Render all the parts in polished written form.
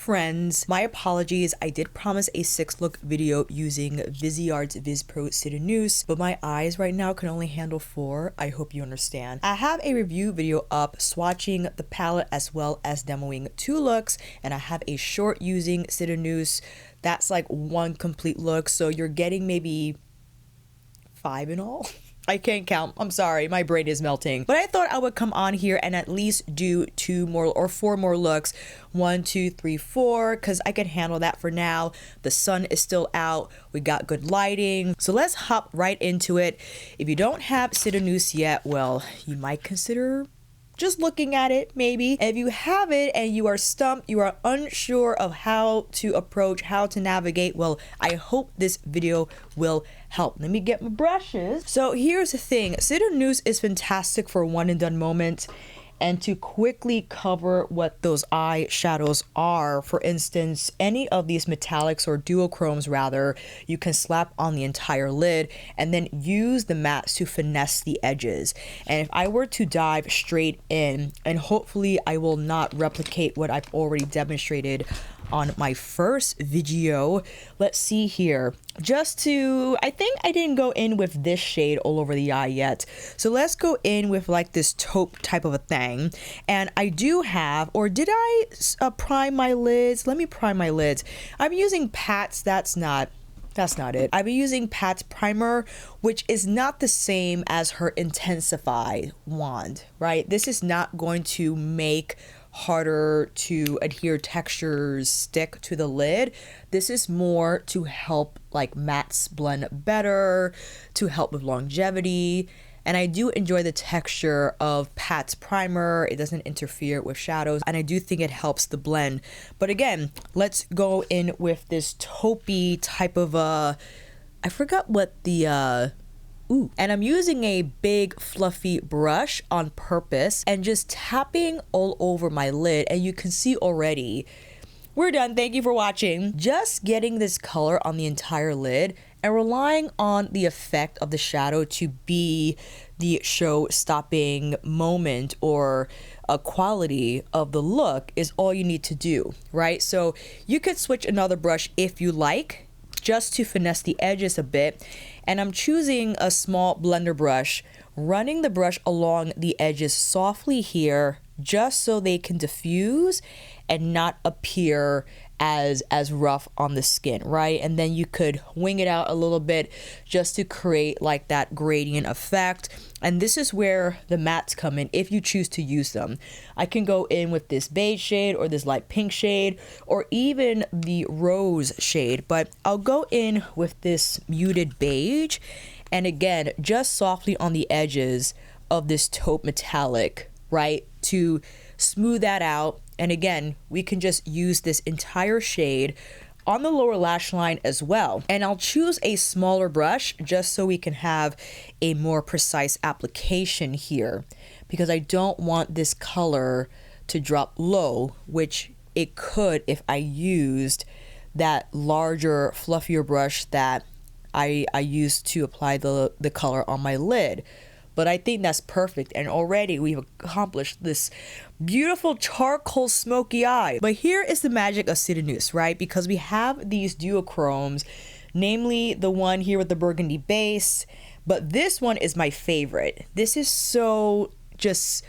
friends, my apologies. I did promise a 6-look video using Viseart's Viz Pro Sireneuse, but my eyes right now can only handle 4. I hope you understand. I have a review video up swatching the palette as well as demoing 2 looks, and I have a short using Sireneuse. That's like 1 complete look, so you're getting maybe 5 in all. I can't count. I'm sorry. My brain is melting. But I thought I would come on here and at least do 2 more or 4 more looks. 1, 2, 3, 4, because I can handle that for now. The sun is still out. We got good lighting. So let's hop right into it. If you don't have Sireneuse yet, well, you might consider just looking at it, maybe. If you have it and you are stumped, you are unsure of how to approach, how to navigate, well, I hope this video will help. Let me get my brushes. So here's the thing. Sireneuse is fantastic for one and done moments and to quickly cover what those eyeshadows are. For instance, any of these metallics or duochromes rather, you can slap on the entire lid and then use the mattes to finesse the edges. And if I were to dive straight in, and hopefully I will not replicate what I've already demonstrated on my first video. Let's see here. I think I didn't go in with this shade all over the eye yet. So let's go in with like this taupe type of a thing. And I do have, or did I prime my lids? Let me prime my lids. I'm using Pat's, that's not it. I've been using Pat's primer, which is not the same as her Intensify wand, right? This is not going to make harder to adhere textures stick to the lid. This is more to help like mattes blend better, to help with longevity. And I do enjoy the texture of Pat's primer. It doesn't interfere with shadows, and I do think it helps the blend. But again, let's go in with this taupey type of I forgot what the and I'm using a big fluffy brush on purpose and just tapping all over my lid, and you can see already we're done. Thank you for watching. Just getting this color on the entire lid and relying on the effect of the shadow to be the show-stopping moment or a quality of the look is all you need to do, right? So you could switch another brush if you like, just to finesse the edges a bit. And I'm choosing a small blender brush, running the brush along the edges softly here, just so they can diffuse and not appear as rough on the skin, right? And then you could wing it out a little bit just to create like that gradient effect. And this is where the mattes come in if you choose to use them. I can go in with this beige shade or this light pink shade or even the rose shade, but I'll go in with this muted beige, and again, just softly on the edges of this taupe metallic, right, to smooth that out. And again, we can just use this entire shade on the lower lash line as well. And I'll choose a smaller brush just so we can have a more precise application here, because I don't want this color to drop low, which it could if I used that larger, fluffier brush that I used to apply the color on my lid. But I think that's perfect, and already we've accomplished this beautiful charcoal smoky eye. But here is the magic of Sireneuse, right? Because we have these duochromes, namely the one here with the burgundy base, but this one is my favorite. This is so just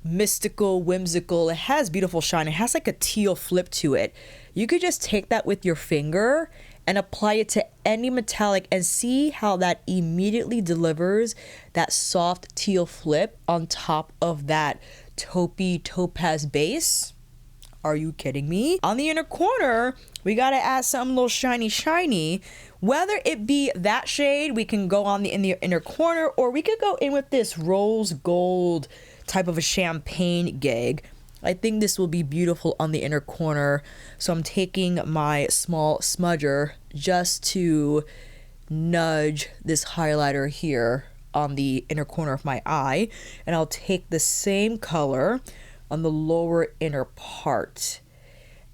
mystical, whimsical. It has beautiful shine. It has like a teal flip to it. You could just take that with your finger and apply it to any metallic and see how that immediately delivers that soft teal flip on top of that taupey topaz base. Are you kidding me? On the inner corner, we gotta add something a little shiny. Whether it be that shade, we can go on in the inner corner, or we could go in with this rose gold type of a champagne gig. I think this will be beautiful on the inner corner. So I'm taking my small smudger just to nudge this highlighter here on the inner corner of my eye. And I'll take the same color on the lower inner part.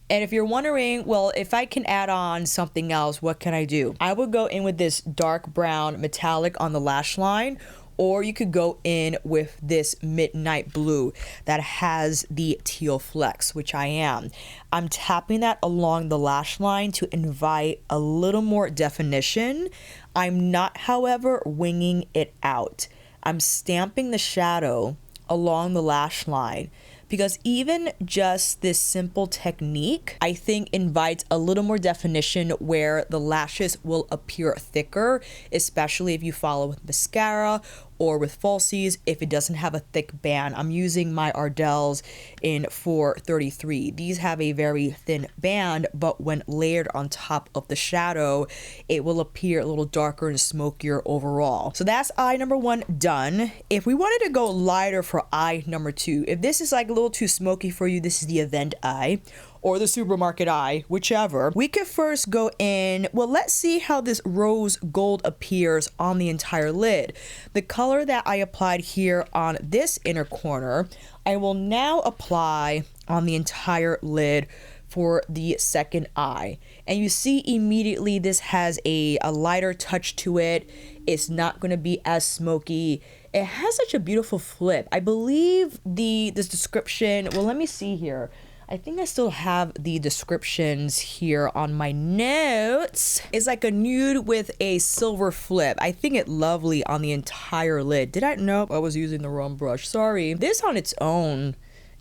And if you're wondering, well, if I can add on something else, what can I do? I would go in with this dark brown metallic on the lash line, or you could go in with this midnight blue that has the teal flecks, which I am. I'm tapping that along the lash line to invite a little more definition. I'm not, however, winging it out. I'm stamping the shadow along the lash line, because even just this simple technique, I think, invites a little more definition where the lashes will appear thicker, especially if you follow with mascara or with falsies if it doesn't have a thick band. I'm using my IDYLs in 433. These have a very thin band, but when layered on top of the shadow, it will appear a little darker and smokier overall. So that's eye number 1 done. If we wanted to go lighter for eye number 2, if this is like a little too smoky for you, this is the event eye or the supermarket eye, whichever. We could first go in, well, let's see how this rose gold appears on the entire lid. The color that I applied here on this inner corner, I will now apply on the entire lid for the second eye. And you see immediately this has a lighter touch to it. It's not gonna be as smoky. It has such a beautiful flip. I believe this description, well, let me see here. I think I still have the descriptions here on my notes. It's like a nude with a silver flip. I think it lovely on the entire lid. Did I? Nope, I was using the wrong brush. Sorry. This on its own,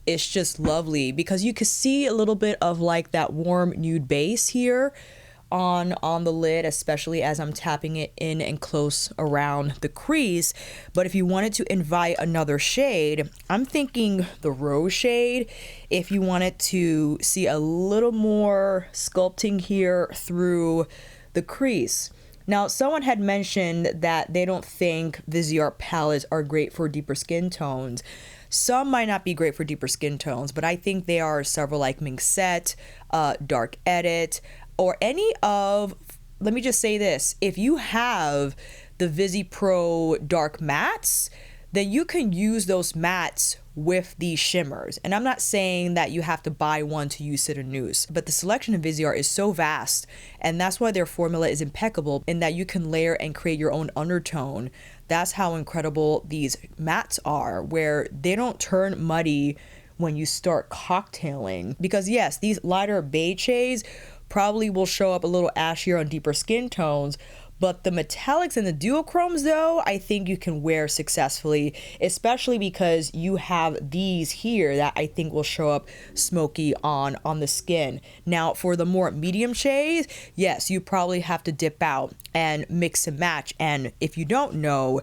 it's just lovely because you can see a little bit of like that warm nude base here on the lid, especially as I'm tapping it in and close around the crease. But if you wanted to invite another shade, I'm thinking the rose shade. If you wanted to see a little more sculpting here through the crease. Now, someone had mentioned that they don't think Viseart palettes are great for deeper skin tones. Some might not be great for deeper skin tones, but I think they are several like KINKYSWEAT, Dark Edit, or any of, let me just say this, if you have the Visi Pro Dark Mattes, then you can use those mattes with these shimmers. And I'm not saying that you have to buy one to use Sireneuse, but the selection of Viseart is so vast, and that's why their formula is impeccable in that you can layer and create your own undertone. That's how incredible these mattes are, where they don't turn muddy when you start cocktailing. Because yes, these lighter beige shades probably will show up a little ashier on deeper skin tones, but the metallics and the duochromes though, I think you can wear successfully, especially because you have these here that I think will show up smoky on the skin. Now for the more medium shades, yes, you probably have to dip out and mix and match. And if you don't know,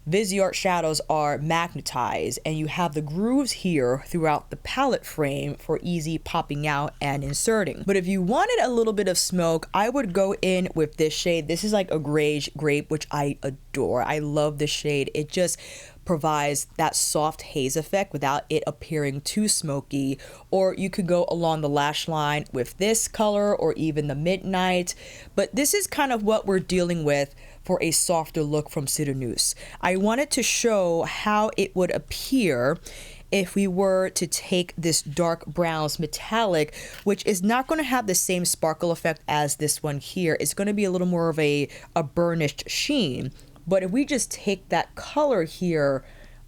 Viseart shadows are magnetized, and you have the grooves here throughout the palette frame for easy popping out and inserting. But if you wanted a little bit of smoke, I would go in with this shade. This is like a grayish grape, which I adore. I love this shade. It just provides that soft haze effect without it appearing too smoky. Or you could go along the lash line with this color or even the midnight. But this is kind of what we're dealing with for a softer look from Sireneuse. I wanted to show how it would appear if we were to take this dark browns metallic, which is not going to have the same sparkle effect as this one here. It's going to be a little more of a burnished sheen. But if we just take that color here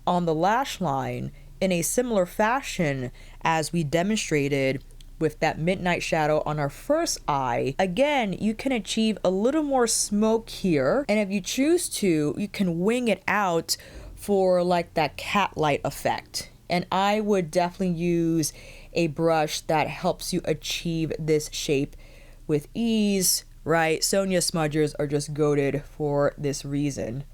on the lash line in a similar fashion as we demonstrated with that midnight shadow on our first eye, again, you can achieve a little more smoke here. And if you choose to, you can wing it out for like that cat light effect. And I would definitely use a brush that helps you achieve this shape with ease, right? Sonia smudgers are just goated for this reason,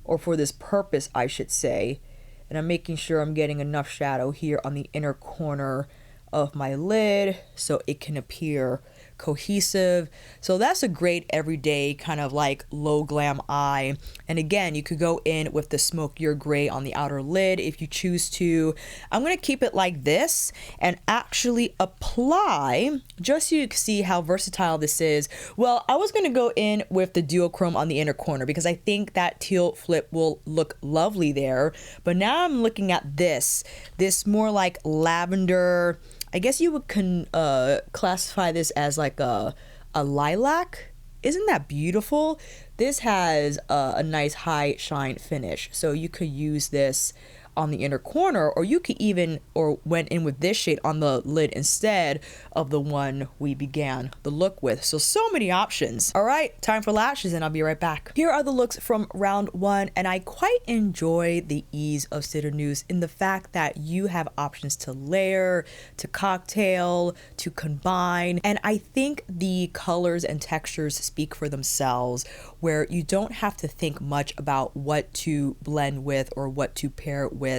or for this purpose, I should say. And I'm making sure I'm getting enough shadow here on the inner corner of my lid so it can appear cohesive. So that's a great everyday kind of like low glam eye. And again, you could go in with the smokier gray on the outer lid if you choose to. I'm going to keep it like this and actually apply, just so you can see how versatile this is. Well, I was going to go in with the duochrome on the inner corner because I think that teal flip will look lovely there. But now I'm looking at this more like lavender, I guess you would classify this as like a lilac Isn't that beautiful? This has a nice high shine finish, so you could use this on the inner corner, or you could even, or went in with this shade on the lid instead of the one we began the look with. So many options. All right, time for lashes, and I'll be right back. Here are the looks from round one, and I quite enjoy the ease of Sireneuse in the fact that you have options to layer, to cocktail, to combine, and I think the colors and textures speak for themselves, where you don't have to think much about what to blend with or what to pair it with,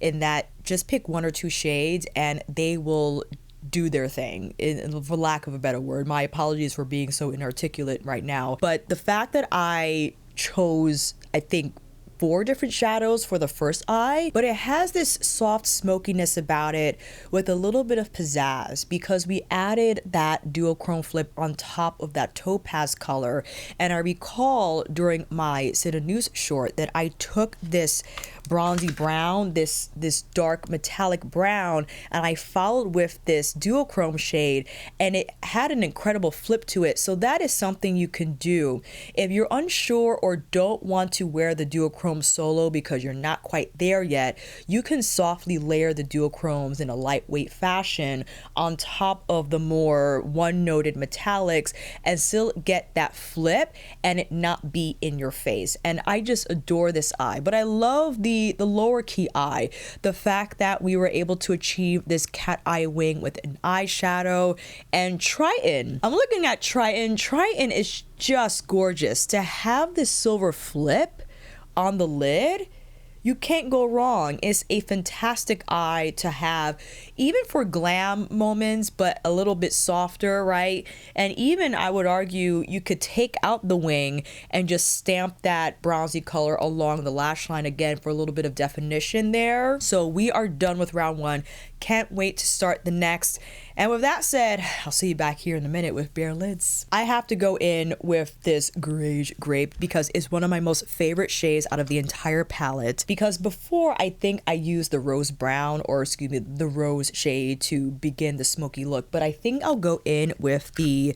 in that just pick one or two shades and they will do their thing, for lack of a better word. My apologies for being so inarticulate right now, but the fact that I chose, I think, 4 different shadows for the first eye, but it has this soft smokiness about it with a little bit of pizzazz because we added that duochrome flip on top of that topaz color. And I recall during my Sireneuse short that I took this bronzy brown, this dark metallic brown, and I followed with this duochrome shade, and it had an incredible flip to it. So that is something you can do if you're unsure or don't want to wear the duochrome solo because you're not quite there yet. You can softly layer the duochromes in a lightweight fashion on top of the more one-noted metallics and still get that flip and it not be in your face. And I just adore this eye. But I love the lower key eye, the fact that we were able to achieve this cat eye wing with an eyeshadow and Triton. I'm looking at Triton. Triton is just gorgeous. To have this silver flip on the lid, you can't go wrong. It's a fantastic eye to have, even for glam moments, but a little bit softer, right? And even, I would argue, you could take out the wing and just stamp that bronzy color along the lash line again for a little bit of definition there. So we are done with round one. Can't wait to start the next. And with that said, I'll see you back here in a minute with bare lids. I have to go in with this Grayish Grape because it's one of my most favorite shades out of the entire palette. Because before, I think I used the rose brown, or excuse me, the rose shade to begin the smoky look. But I think I'll go in with the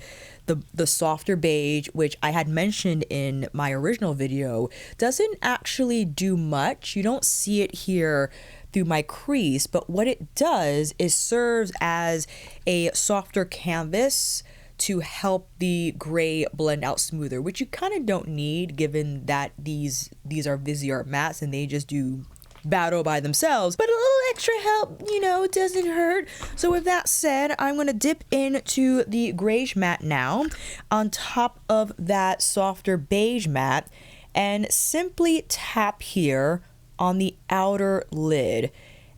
softer beige, which I had mentioned in my original video, doesn't actually do much. You don't see it here through my crease, but what it does is serves as a softer canvas to help the gray blend out smoother, which you kind of don't need given that these are Viseart mattes and they just do battle by themselves, but a little extra help, you know, doesn't hurt. So with that said, I'm going to dip into the grayish matte now on top of that softer beige matte and simply tap here on the outer lid.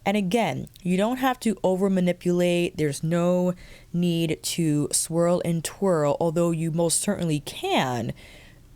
And again, you don't have to over manipulate. There's no need to swirl and twirl, although you most certainly can.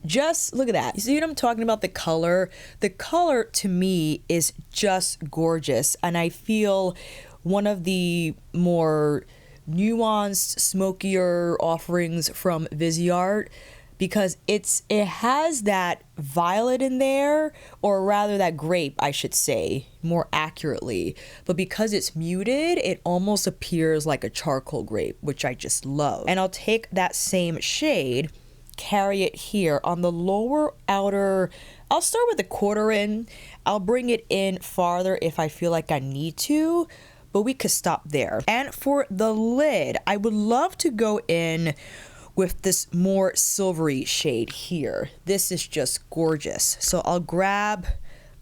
Just look at that. You see what I'm talking about? The color to me is just gorgeous, and I feel one of the more nuanced, smokier offerings from Viseart, because it has that violet in there, or rather that grape, I should say, more accurately. But because it's muted, it almost appears like a charcoal grape, which I just love. And I'll take that same shade, carry it here on the lower outer. I'll start with the quarter in. I'll bring it in farther if I feel like I need to, but we could stop there. And for the lid, I would love to go in with this more silvery shade here. This is just gorgeous. So I'll grab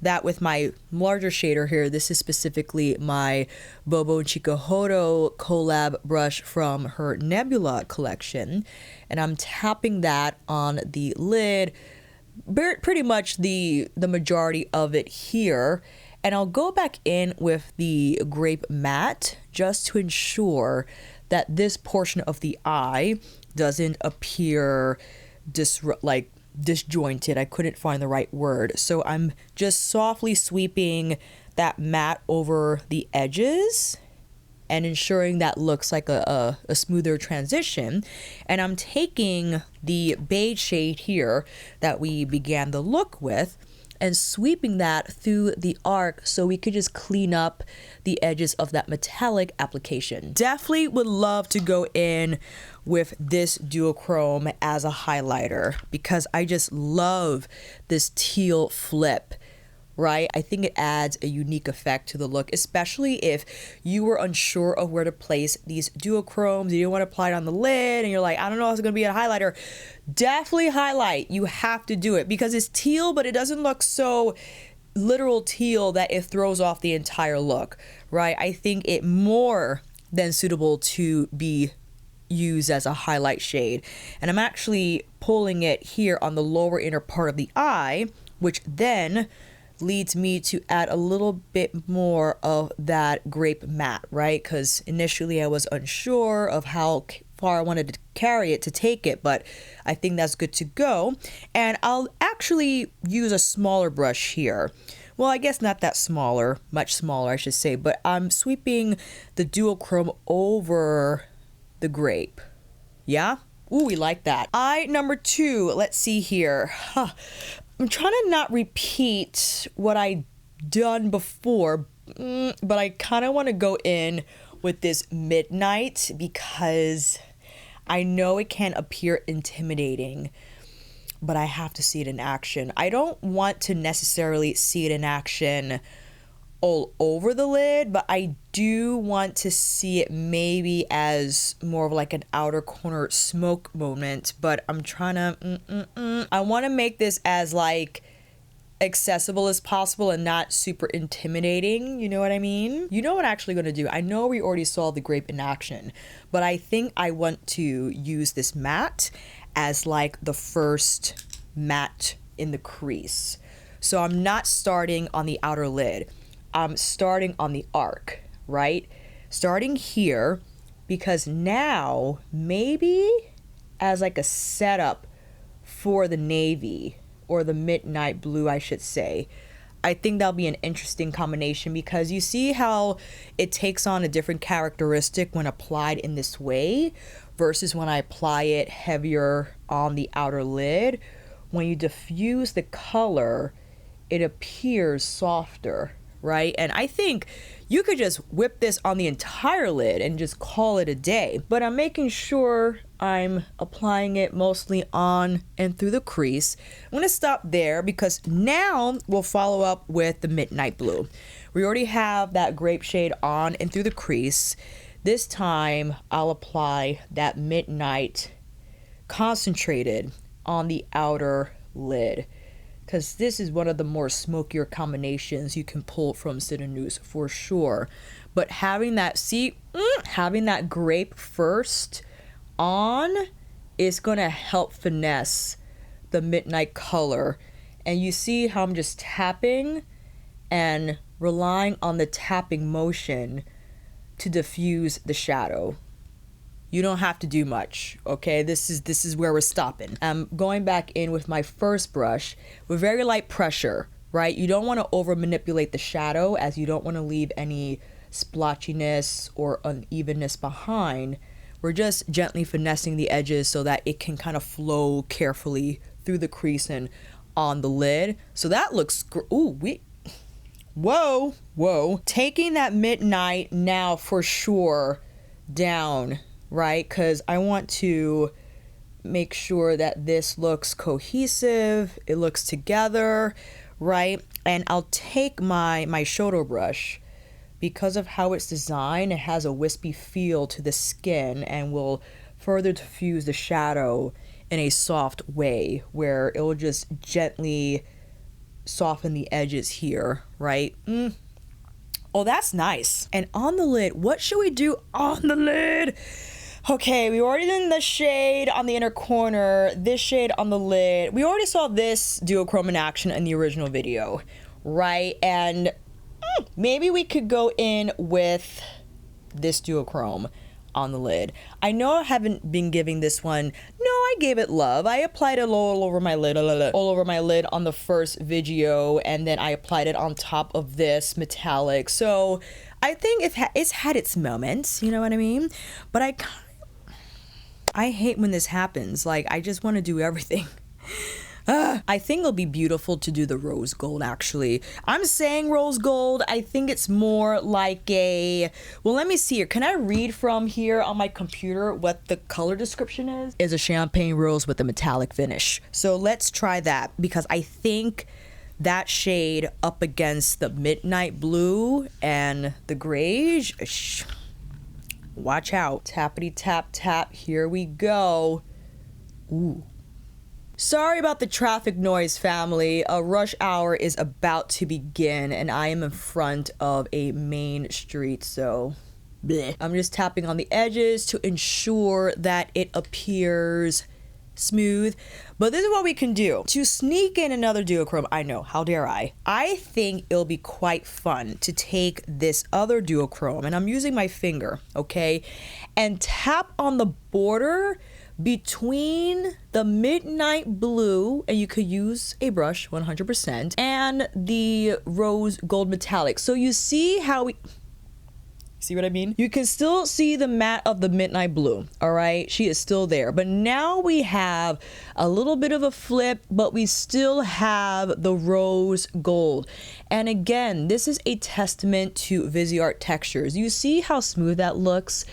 that with my larger shader here. This is specifically my Bobo Tuckahoe collab brush from her Nebula collection. And I'm tapping that on the lid, pretty much the majority of it here. And I'll go back in with the grape matte just to ensure that this portion of the eye doesn't appear disjointed. I couldn't find the right word. So I'm just softly sweeping that matte over the edges and ensuring that looks like a smoother transition. And I'm taking the beige shade here that we began the look with, and sweeping that through the arc so we could just clean up the edges of that metallic application. Definitely would love to go in with this duochrome as a highlighter because I just love this teal flip, right? I think it adds a unique effect to the look, especially if you were unsure of where to place these duochromes. You didn't want to apply it on the lid and you're like, I don't know if it's going to be a highlighter. Definitely highlight. You have to do it because it's teal, but it doesn't look so literal teal that it throws off the entire look, right? I think it more than suitable to be used as a highlight shade. And I'm actually pulling it here on the lower inner part of the eye, which then leads me to add a little bit more of that grape matte, right? Because initially I was unsure of how far I wanted to carry it to take it, but I think that's good to go. And I'll actually use a smaller brush here. Well, I guess not that smaller, much smaller I should say, but I'm sweeping the duochrome over the grape. Yeah? Ooh, we like that. Eye number 2, let's see here. I'm trying to not repeat what I done before, but I kind of want to go in with this midnight because I know it can appear intimidating, but I have to see it in action. I don't want to necessarily see it in action all over the lid, but I do want to see it maybe as more of like an outer corner smoke moment. But I'm trying to I want to make this as like accessible as possible and not super intimidating, you know what I mean? You know what I'm actually going to do? I know we already saw the grape in action, but I think I want to use this matte as like the first matte in the crease. So I'm not starting on the outer lid. I'm starting on the arc, right? Starting here, because now maybe as like a setup for the navy or the midnight blue, I should say, I think that'll be an interesting combination because you see how it takes on a different characteristic when applied in this way versus when I apply it heavier on the outer lid. When you diffuse the color, it appears softer, right? And I think you could just whip this on the entire lid and just call it a day. But I'm making sure I'm applying it mostly on and through the crease. I'm going to stop there because now we'll follow up with the midnight blue. We already have that grape shade on and through the crease. This time I'll apply that midnight concentrated on the outer lid, because this is one of the more smokier combinations you can pull from Sireneuse for sure. But having that, having that grape first on is going to help finesse the midnight color. And you see how I'm just tapping and relying on the tapping motion to diffuse the shadow. You don't have to do much, okay? This is where we're stopping. I'm going back in with my first brush with very light pressure, right? You don't want to over manipulate the shadow as you don't want to leave any splotchiness or unevenness behind. We're just gently finessing the edges so that it can kind of flow carefully through the crease and on the lid. So that looks, whoa. Taking that midnight now for sure down, right? Because I want to make sure that this looks cohesive, it looks together, right? And I'll take my shoulder brush. Because of how it's designed, it has a wispy feel to the skin and will further diffuse the shadow in a soft way where it will just gently soften the edges here, right? Oh, that's nice. And on the lid, what should we do on the lid? Okay, we already did the shade on the inner corner, this shade on the lid. We already saw this duochrome in action in the original video, right? And maybe we could go in with this duochrome on the lid. I know I haven't been giving this one, no, I gave it love. I applied it all over my lid on the first video, and then I applied it on top of this metallic. So I think it's had its moments, you know what I mean? But I hate when this happens. Like, I just want to do everything. I think it'll be beautiful to do the rose gold, actually. I'm saying rose gold. I think it's more like a... Well, let me see here. Can I read from here on my computer what the color description is? Is a champagne rose with a metallic finish. So let's try that, because I think that shade up against the midnight blue and the grayish. Watch out. Tappity tap tap. Here we go. Ooh. Sorry about the traffic noise, family. A rush hour is about to begin and I am in front of a main street, so bleh. I'm just tapping on the edges to ensure that it appears smooth. But this is what we can do to sneak in another duochrome. I know, how dare I think it'll be quite fun to take this other duochrome, and I'm using my finger, okay, and tap on the border between the midnight blue, and you could use a brush 100%, and the rose gold metallic. So you see how we... See what I mean? You can still see the matte of the midnight blue, all right? She is still there. But now we have a little bit of a flip, but we still have the rose gold. And again, this is a testament to Viseart textures. You see how smooth that looks?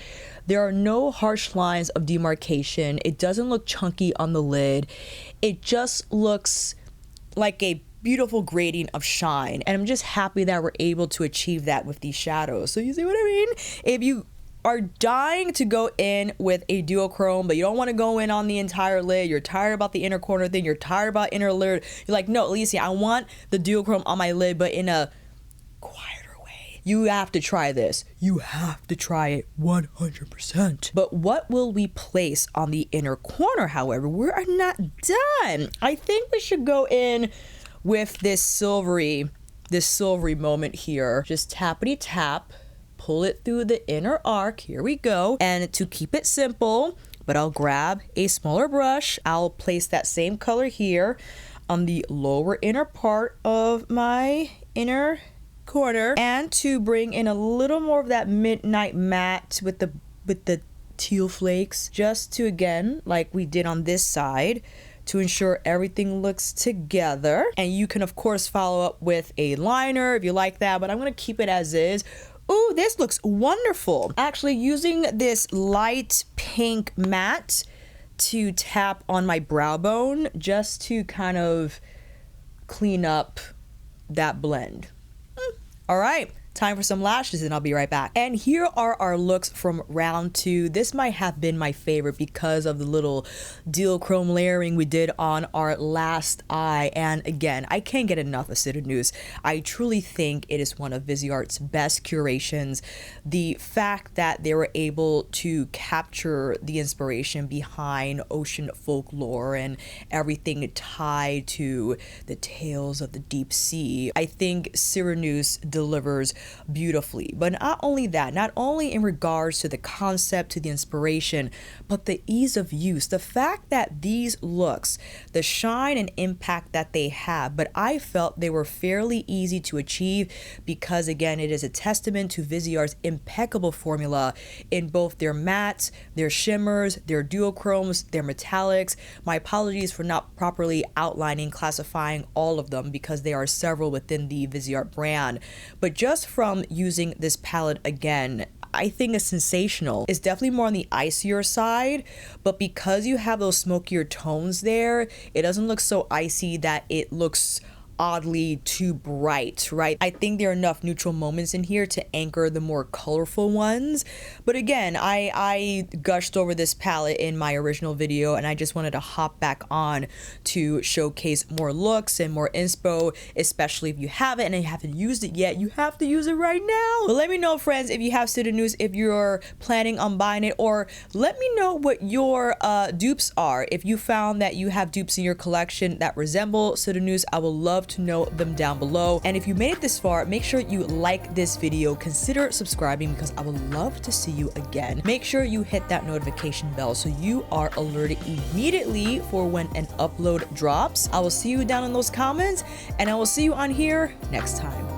There are no harsh lines of demarcation. It doesn't look chunky on the lid. It just looks like a beautiful grading of shine, and I'm just happy that we're able to achieve that with these shadows. So you see what I mean? If you are dying to go in with a duochrome, but you don't want to go in on the entire lid, you're tired about the inner corner thing, you're tired about inner lid, you're like, no, Alicia, I want the duochrome on my lid, but in a quieter way. You have to try this. You have to try it 100%. But what will we place on the inner corner, however? We are not done. I think we should go in with this silvery moment here. Just tappity tap, pull it through the inner arc. Here we go. And to keep it simple, but I'll grab a smaller brush. I'll place that same color here on the lower inner part of my inner corner, and to bring in a little more of that midnight matte with the teal flakes, just to, again, like we did on this side, to ensure everything looks together. And you can of course follow up with a liner if you like that, but I'm gonna keep it as is. Ooh, this looks wonderful. Actually, using this light pink matte to tap on my brow bone just to kind of clean up that blend. All right, time for some lashes and I'll be right back. And here are our looks from round 2. This might have been my favorite because of the little duochrome layering we did on our last eye. And again, I can't get enough of Sireneuse. I truly think it is one of Viseart's best curations. The fact that they were able to capture the inspiration behind ocean folklore and everything tied to the tales of the deep sea, I think Sireneuse delivers beautifully. But not only that, not only in regards to the concept, to the inspiration, but the ease of use. The fact that these looks, the shine and impact that they have, but I felt they were fairly easy to achieve because, again, it is a testament to Viseart's impeccable formula in both their mattes, their shimmers, their duochromes, their metallics. My apologies for not properly outlining, classifying all of them because there are several within the Viseart brand. But just from using this palette again, I think it's sensational. It's definitely more on the icier side, but because you have those smokier tones there, it doesn't look so icy that it looks oddly too bright, right? I think there are enough neutral moments in here to anchor the more colorful ones. But again, I gushed over this palette in my original video, and I just wanted to hop back on to showcase more looks and more inspo, especially if you haven't and you haven't used it yet. You have to use it right now. But let me know, friends, if you have Sireneuse, if you're planning on buying it, or let me know what your dupes are. If you found that you have dupes in your collection that resemble Sireneuse, I will love to know them down below. And if you made it this far, make sure you like this video, consider subscribing because I would love to see you again. Make sure you hit that notification bell so you are alerted immediately for when an upload drops. I will see you down in those comments, and I will see you on here next time.